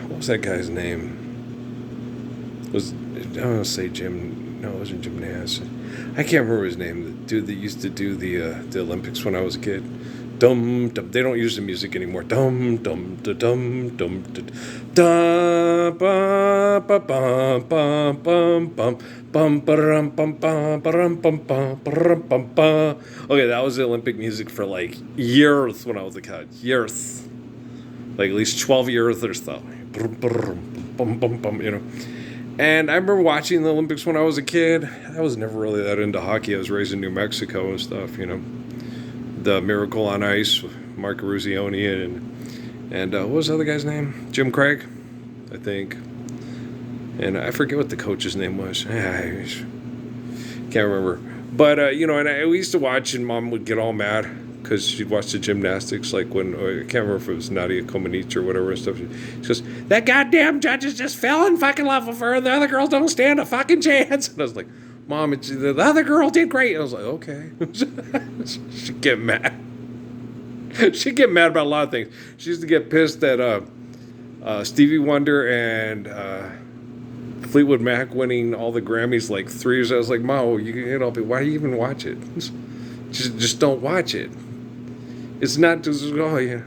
What was that guy's name? I don't want to say Jim. No, it wasn't Jim Nash. I can't remember his name. The dude that used to do the Olympics when I was a kid. Dum dum. They don't use the music anymore. Dum dum da dum dum da da ba ba ba ba bum bum bum ba bum bum bum bum bum bum. Okay, that was the Olympic music for like years when I was a kid. Years, like at least 12 years or so. Bum bum bum. You know. And I remember watching the Olympics when I was a kid. I was never really that into hockey. I was raised in New Mexico and stuff, you know. The Miracle on Ice, Mark Ruzioni, and what was the other guy's name? Jim Craig, I think. And I forget what the coach's name was. I can't remember. But, you know, and we used to watch, and Mom would get all mad because she'd watch the gymnastics, like when, I can't remember if it was Nadia Comaneci or whatever and stuff. She goes, that goddamn judges just fell in fucking love with her, and the other girls don't stand a fucking chance. And I was like, Mom, the other girl did great. And I was like, okay. She'd get mad. She'd get mad about a lot of things. She used to get pissed at Stevie Wonder and Fleetwood Mac winning all the Grammys like 3 years. I was like, Mom, you know, why do you even watch it? Just don't watch it. It's not just, oh, yeah.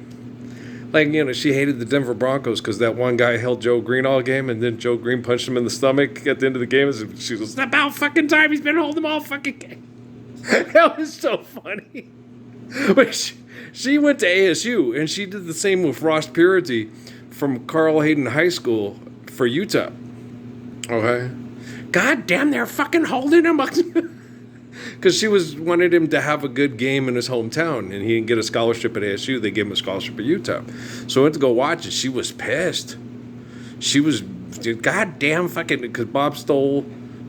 Like, you know, she hated the Denver Broncos because that one guy held Joe Green all game, and then Joe Green punched him in the stomach at the end of the game. And she goes, it's about fucking time he's been holding them all fucking game. That was so funny. But she went to ASU, and she did the same with Ross Purity from Carl Hayden High School for Utah. Okay? God damn, they're fucking holding him up. Because she wanted him to have a good game in his hometown, and he didn't get a scholarship at ASU. They gave him a scholarship at Utah. So I went to go watch it. She was pissed. She was, goddamn fucking, because Bob Stoll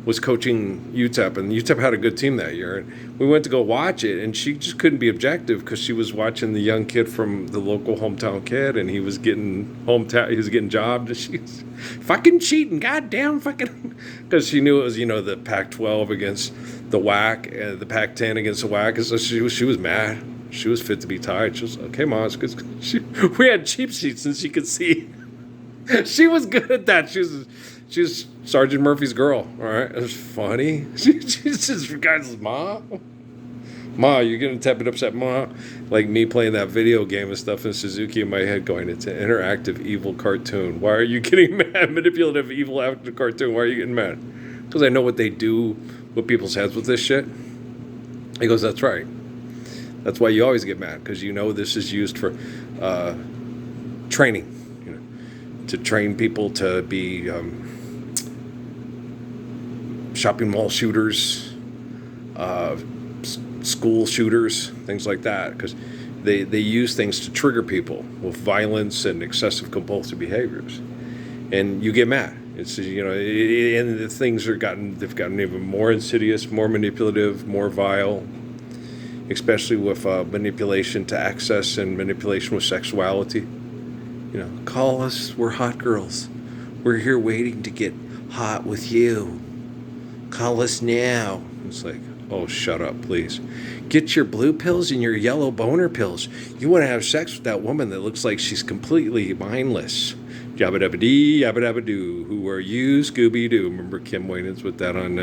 was coaching UTEP, and UTEP had a good team that year. And we went to go watch it, and she just couldn't be objective because she was watching the young kid from the local hometown kid, and he was getting jobbed, and she was fucking cheating, goddamn fucking, because she knew it was, you know, the Pac-12 against the WAC, the Pac-10 against the WAC, and so she was mad. She was fit to be tied. She was like, okay, Mom, it's good. We had cheap seats, and she could see. She was good at that. She was Sergeant Murphy's girl. All right, it was funny. She just guys, Ma, you're getting tepid upset, Ma. Like me playing that video game and stuff in Suzuki in my head, going, it's an interactive evil cartoon. Why are you getting mad? Manipulative evil active cartoon. Why are you getting mad? Because I know what they do with people's heads with this shit. He goes, that's right. That's why you always get mad, because you know this is used for training. To train people to be shopping mall shooters, school shooters, things like that, because they use things to trigger people with violence and excessive compulsive behaviors, and you get mad. It's, you know, and the things they've gotten even more insidious, more manipulative, more vile, especially with manipulation to access and manipulation with sexuality. You know, call us, we're hot girls. We're here waiting to get hot with you. Call us now. It's like, oh, shut up, please. Get your blue pills and your yellow boner pills. You want to have sex with that woman that looks like she's completely mindless. Yabba dabba dee, yabba dabba doo. Who are you, Scooby Doo? Remember Kim Wainwright's with that on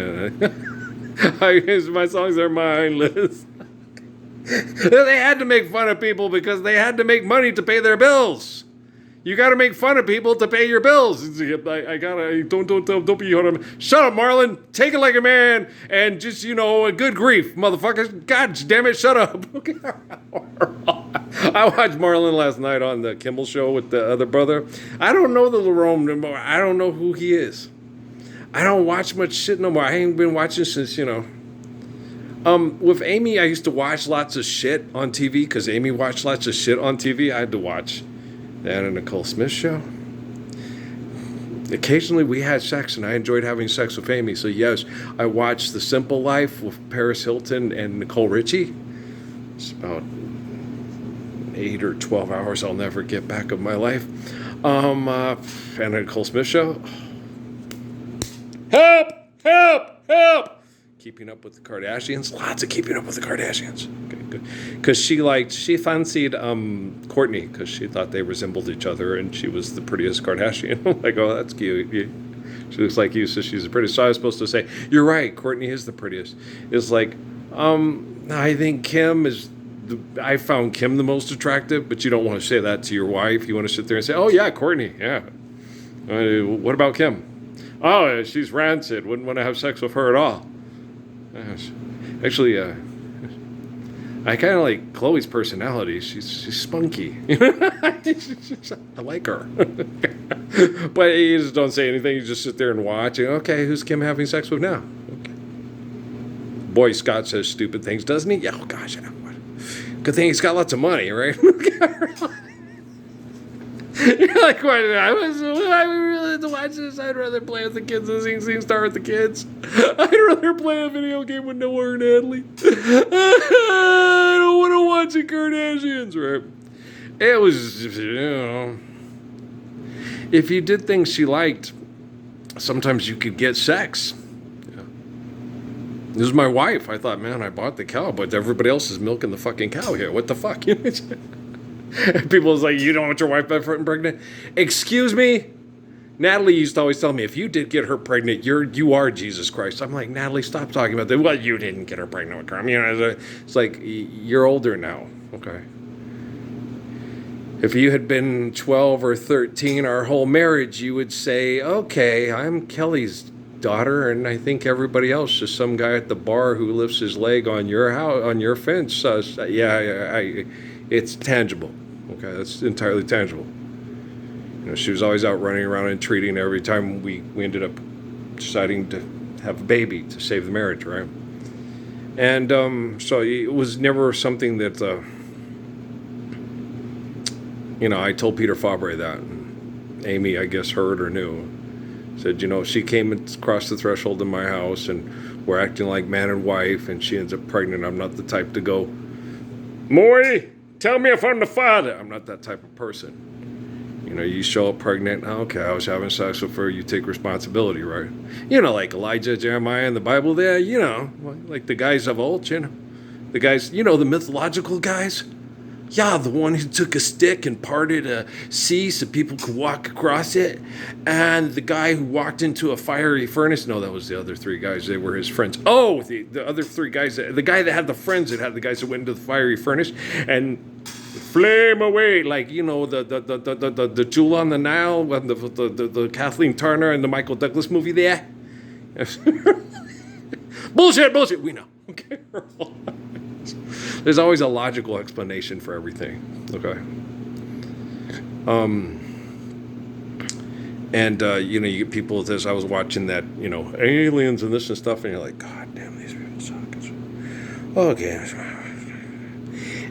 my songs are mindless. They had to make fun of people because they had to make money to pay their bills. You got to make fun of people to pay your bills. I gotta, don't be, shut up, Marlon. Take it like a man and just, you know, a good grief, motherfuckers. God damn it, shut up. I watched Marlon last night on the Kimmel Show with the other brother. I don't know the Lerone no more. I don't know who he is. I don't watch much shit no more. I ain't been watching since, you know. With Amy, I used to watch lots of shit on TV because Amy watched lots of shit on TV. I had to watch that and Nicole Smith show. Occasionally we had sex, and I enjoyed having sex with Amy. So yes, I watched The Simple Life with Paris Hilton and Nicole Richie. It's about 8 or 12 hours I'll never get back of my life. And a Nicole Smith show. Help! Keeping Up with the Kardashians. Lots of Keeping Up with the Kardashians. Okay, good. Because she fancied Courtney because she thought they resembled each other, and she was the prettiest Kardashian. I'm like, oh, that's cute. She looks like you, so she's the prettiest. So I was supposed to say, you're right, Courtney is the prettiest. It's like, I think Kim is. I found Kim the most attractive, but you don't want to say that to your wife. You want to sit there and say, oh yeah, Courtney, yeah. What about Kim? Oh, she's rancid. Wouldn't want to have sex with her at all. Actually, I kind of like Chloe's personality. She's spunky. I like her. But you just don't say anything. You just sit there and watch. Okay, who's Kim having sex with now? Okay. Boy, Scott says stupid things, doesn't he? Yeah, oh gosh. Good thing he's got lots of money, right? You're like, what? I really have to watch this. I'd rather play with the kids than sing Star with the kids. I'd rather play a video game with Noah or Natalie. I don't want to watch the Kardashians, right? It was, if you did things she liked, sometimes you could get sex. Yeah. This is my wife. I thought, man, I bought the cow, but everybody else is milking the fucking cow here. What the fuck? People was like, you don't want your wife pregnant? Excuse me? Natalie used to always tell me, if you did get her pregnant, you are Jesus Christ. I'm like, Natalie, stop talking about that. Well, you didn't get her pregnant with Carm. It's like, you're older now. Okay. If you had been 12 or 13, our whole marriage, you would say, okay, I'm Kelly's daughter, and I think everybody else is some guy at the bar who lifts his leg on your house, on your fence. It's tangible. Okay, that's entirely tangible. She was always out running around and treating every time we ended up deciding to have a baby to save the marriage, right? And so it was never something that, I told Peter Fabre that. And Amy, I guess, heard or knew. Said, she came across the threshold in my house and we're acting like man and wife, and she ends up pregnant. I'm not the type to go, Maury, tell me if I'm the father. I'm not that type of person. You show up pregnant. Okay, I was having sex with her. You take responsibility, right? Like Elijah, Jeremiah in the Bible there, like the guys of old, the guys, the mythological guys. Yeah, the one who took a stick and parted a sea so people could walk across it. And the guy who walked into a fiery furnace. No, that was the other three guys. They were his friends. Oh, the other three guys. The guy that had the friends that had the guys that went into the fiery furnace and flame away, like, the Jewel on the Nile, the Kathleen Turner and the Michael Douglas movie there. Bullshit. We know. Okay. There's always a logical explanation for everything. Okay. You get people with this. I was watching that, aliens and this and stuff, and you're like, God damn, these people suck. Okay.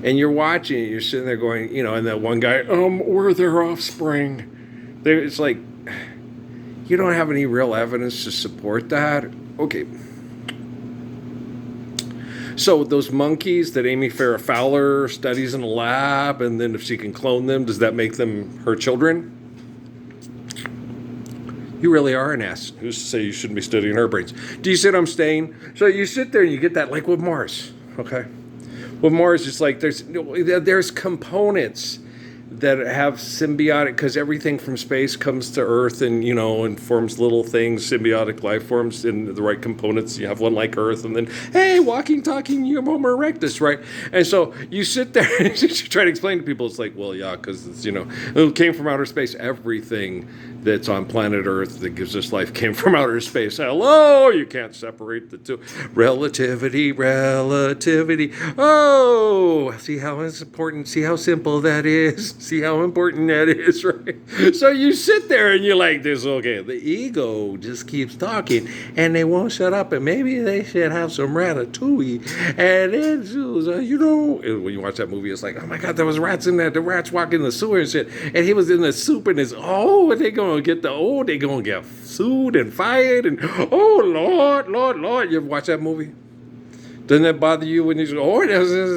And you're watching it, you're sitting there going, and that one guy, we're their offspring. It's like, you don't have any real evidence to support that. Okay. So those monkeys that Amy Farrah Fowler studies in a lab, and then if she can clone them, does that make them her children? You really are an ass. Who's to say you shouldn't be studying her brains? Do you see what I'm saying? So you sit there and you get that, like with Mars, okay? With Mars, it's like there's components that have symbiotic, because everything from space comes to Earth and forms little things, symbiotic life forms in the right components. You have one like Earth, and then, hey, walking, talking, Homo erectus, right? And so you sit there and you try to explain to people, it's like, well, yeah, because it's, it came from outer space. Everything that's on planet Earth that gives us life came from outer space. Hello, you can't separate the two. Relativity. Oh, see how it's important. See how simple that is. See how important that is, right? So you sit there and you're like this, okay, the ego just keeps talking and they won't shut up, and maybe they should have some ratatouille. And then, when you watch that movie, it's like, oh my God, there was rats in there. The rats walking in the sewer and shit. And he was in the soup and are they going to get sued and fired? And, oh, Lord. You ever watch that movie? Doesn't that bother you when you say,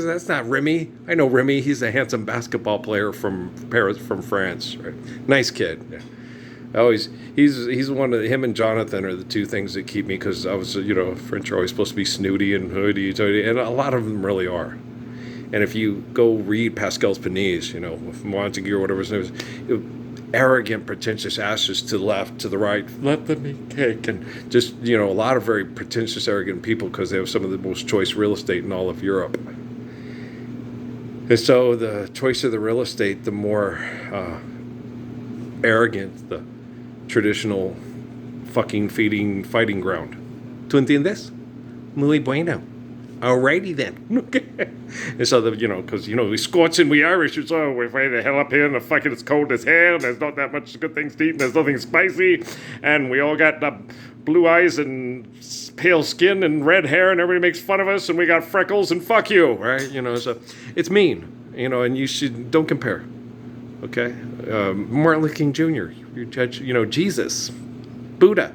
that's not Remy? I know Remy. He's a handsome basketball player from Paris, from France. Right? Nice kid. Yeah. I always he's one of him and Jonathan are the two things that keep me because I was French are always supposed to be snooty and hoody and a lot of them really are. And if you go read Pascal's Panise, with Montague or whatever his name is, arrogant, pretentious asses to the left, to the right, let them eat cake, and just a lot of very pretentious, arrogant people because they have some of the most choice real estate in all of Europe. And so the choice of the real estate, the more arrogant the traditional fucking feeding fighting ground. ¿Tú entiendes? Muy bueno. Alrighty then. Okay. And so because we Scots and we Irish, it's we fight the hell up here, and the fucking it's cold as hell. And there's not that much good things to eat. And there's nothing spicy, and we all got blue eyes and pale skin and red hair, and everybody makes fun of us, and we got freckles, and fuck you, right? So it's mean, and you don't compare. Okay, Martin Luther King Jr. You judge, Jesus, Buddha.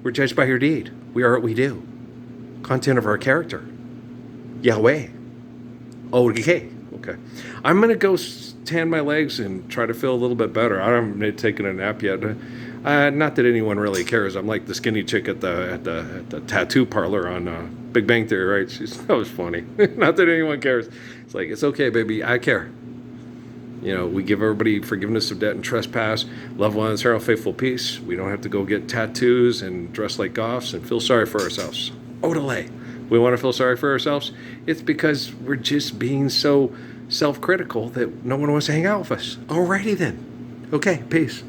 We're judged by your deed. We are what we do. Content of our character. Yahweh. Okay. I'm gonna go tan my legs and try to feel a little bit better. I haven't taken a nap yet. Not that anyone really cares. I'm like the skinny chick at the tattoo parlor on Big Bang Theory, right? That was funny. Not that anyone cares. It's like, it's okay, baby. I care. We give everybody forgiveness of debt and trespass, love one another, faithful peace. We don't have to go get tattoos and dress like goths and feel sorry for ourselves. Odele. We want to feel sorry for ourselves. It's because we're just being so self-critical that no one wants to hang out with us. Alrighty then. Okay, peace.